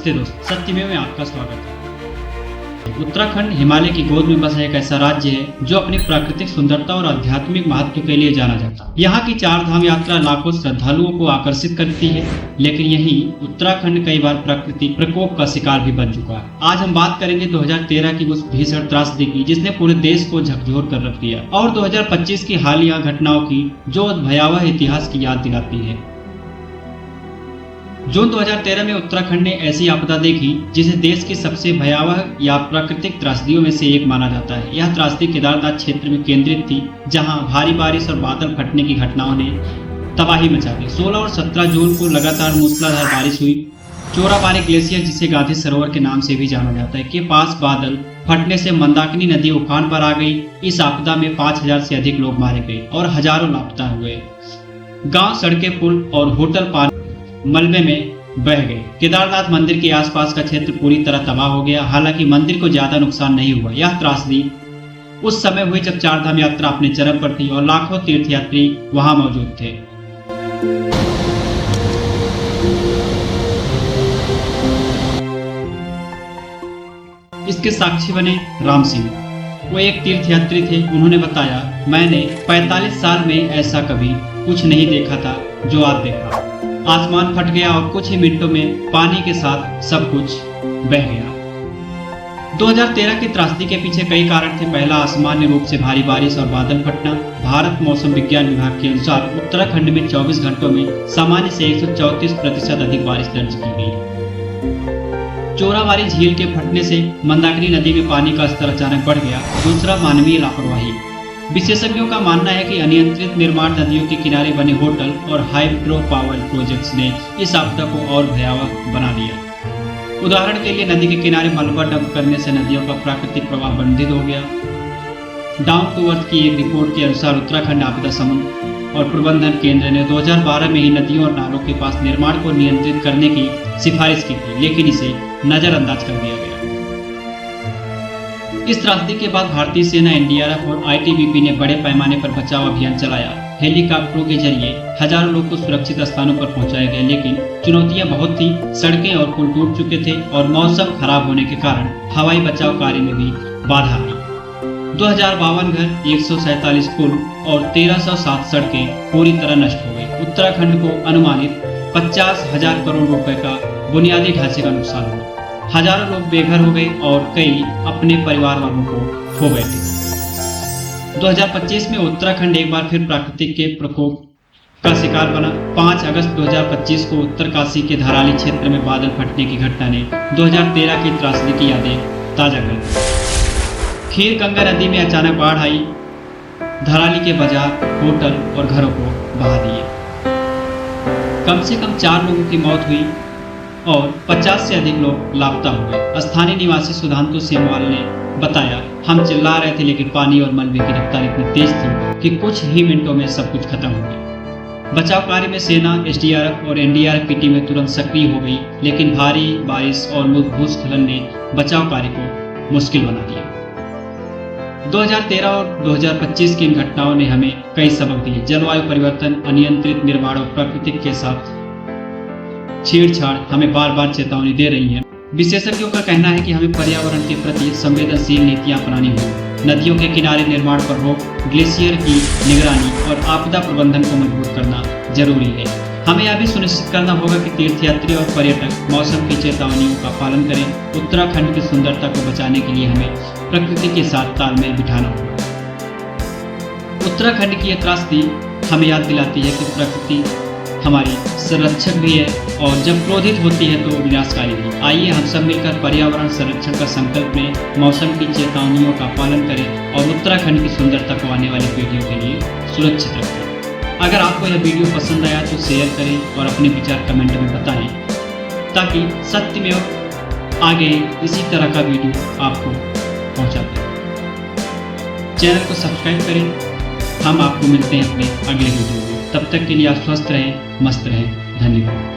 नमस्ते दोस्त, सत्यमेव में आपका स्वागत है। उत्तराखंड हिमालय की गोद में बसा एक ऐसा राज्य है जो अपनी प्राकृतिक सुंदरता और आध्यात्मिक महत्व के लिए जाना जाता है। यहाँ की चार धाम यात्रा लाखों श्रद्धालुओं को आकर्षित करती है, लेकिन यहीं उत्तराखंड कई बार प्राकृतिक प्रकोप का शिकार भी बन चुका है। आज हम बात करेंगे 2013 की उस भीषण त्रासदी की जिसने पूरे देश को झकझोर कर रख दिया, और 2025 की हालिया घटनाओं की जो भयावह इतिहास की याद दिलाती है। जून 2013 में उत्तराखंड ने ऐसी आपदा देखी जिसे देश की सबसे भयावह या प्राकृतिक त्रासदियों में से एक माना जाता है। यह त्रासदी केदारनाथ क्षेत्र में केंद्रित थी, जहां भारी बारिश और बादल फटने की घटनाओं ने तबाही मचा दी। 16 और 17 जून को लगातार मूसलाधार बारिश हुई। चोराबाड़ी ग्लेशियर, जिसे गांधी सरोवर के नाम से भी जाना जाता है, के पास बादल फटने से मंदाकिनी नदी उफान पर आ गई। इस आपदा में 5000 से अधिक लोग मारे गए और हजारों लापता हुए। गांव, सड़कें, पुल और होटल पानी मलबे में बह गए। केदारनाथ मंदिर के आसपास का क्षेत्र पूरी तरह तबाह हो गया। हालांकि मंदिर को ज्यादा नुकसान नहीं हुआ। यह त्रासदी उस समय हुई जब चारधाम यात्रा अपने चरम पर थी और लाखों तीर्थयात्री वहां मौजूद थे। इसके साक्षी बने राम सिंह। वो एक तीर्थयात्री थे। उन्होंने बताया, मैंने 45 साल में ऐसा कभी कुछ नहीं देखा था जो आज देखा। आसमान फट गया और कुछ ही मिनटों में पानी के साथ सब कुछ बह गया। 2013 की त्रासदी के पीछे कई कारण थे। पहला, असामान्य रूप से भारी बारिश और बादल फटना। भारत मौसम विज्ञान विभाग के अनुसार उत्तराखंड में 24 घंटों में सामान्य से 134% अधिक बारिश दर्ज की गई। चोराबाड़ी झील के फटने से मंदाकिनी नदी में पानी का स्तर अचानक बढ़ गया। दूसरा, मानवीय लापरवाही। विशेषज्ञों का मानना है कि अनियंत्रित निर्माण, नदियों के किनारे बने होटल और हाइड्रो पावर प्रोजेक्ट्स ने इस आपदा को और भयावह बना दिया। उदाहरण के लिए, नदी के किनारे मलबा डंप करने से नदियों का प्राकृतिक प्रवाह बंधित हो गया। डाउन टू अर्थ की एक रिपोर्ट के अनुसार उत्तराखंड आपदा समन और प्रबंधन केंद्र ने 2012 में ही नदियों और नालों के पास निर्माण को नियंत्रित करने की सिफारिश की थी, लेकिन इसे नजरअंदाज कर दिया गया। इस त्रासदी के बाद भारतीय सेना, एनडीआरएफ और आईटीबीपी ने बड़े पैमाने पर बचाव अभियान चलाया। हेलीकॉप्टरों के जरिए हजारों लोग को सुरक्षित स्थानों पर पहुंचाया गया, लेकिन चुनौतियां बहुत थी। सड़कें और पुल टूट चुके थे और मौसम खराब होने के कारण हवाई बचाव कार्य में भी बाधा आई। 2052 घर, 147 पुल और 1307 सड़कें पूरी तरह नष्ट हो गई। उत्तराखंड को अनुमानित 50,000 करोड़ रुपए का बुनियादी ढांचे का नुकसान हुआ। हजारों लोग बेघर हो गए और कई अपने परिवार वालों को खो बैठे। 2025 में उत्तराखंड एक बार फिर प्राकृतिक के प्रकोप का शिकार बना। 5 अगस्त 2025 को उत्तरकाशी के धराली क्षेत्र में बादल फटने की घटना ने 2013 की त्रासदी की यादें ताजा कर दी। खीर गंगा नदी में अचानक बाढ़ आई। धराली के बाजार, होटल और घरों को बहा दिए। कम से कम 4 लोगों की मौत हुई और 50 से अधिक लोग लापता हो गए। स्थानीय निवासी सुधांतु सेमवाल ने बताया, हम चिल्ला रहे थे लेकिन पानी और मलबे की रफ्तार इतनी तेज थी कि कुछ ही मिनटों में सब कुछ खत्म हो गया। बचाव कार्य में सेना, एसडीआरएफ और एनडीआरएफ की टीमें तुरंत सक्रिय हो गई, लेकिन भारी बारिश और भूस्खलन ने बचाव कार्य को मुश्किल बना दिया। 2013 और 2025 की इन घटनाओं ने हमें कई सबक दिए। जलवायु परिवर्तन, अनियंत्रित निर्माण और प्रकृति के साथ छेड़छाड़ हमें बार बार चेतावनी दे रही है। विशेषज्ञों का कहना है कि हमें पर्यावरण के प्रति संवेदनशील नीतियां अपनानी होंगी। नदियों के किनारे निर्माण पर रोक, ग्लेशियर की निगरानी और आपदा प्रबंधन को मजबूत करना जरूरी है। हमें यह भी सुनिश्चित करना होगा कि तीर्थयात्री और पर्यटक मौसम की चेतावनियों का पालन करें। उत्तराखंड की सुंदरता को बचाने के लिए हमें प्रकृति के साथ तालमेल बिठाना होगा। उत्तराखंड की यह त्रासदी हमें याद दिलाती है कि प्रकृति हमारी संरक्षक भी है और जब क्रोधित होती है तो विनाशकारी भी। आइए हम सब मिलकर पर्यावरण संरक्षण का संकल्प लें, मौसम की चेतावनियों का पालन करें और उत्तराखंड की सुंदरता को आने वाली पीढ़ियों के लिए सुरक्षित रखें। अगर आपको यह वीडियो पसंद आया तो शेयर करें और अपने विचार कमेंट में बताएं, ताकि सत्यमेव आगे इसी तरह का वीडियो आपको पहुंचाते हैं। चैनल को सब्सक्राइब करें। हम आपको मिलते हैं अपने अगले वीडियो में। तब तक के लिए आप स्वस्थ रहें, मस्त रहें। धन्यवाद।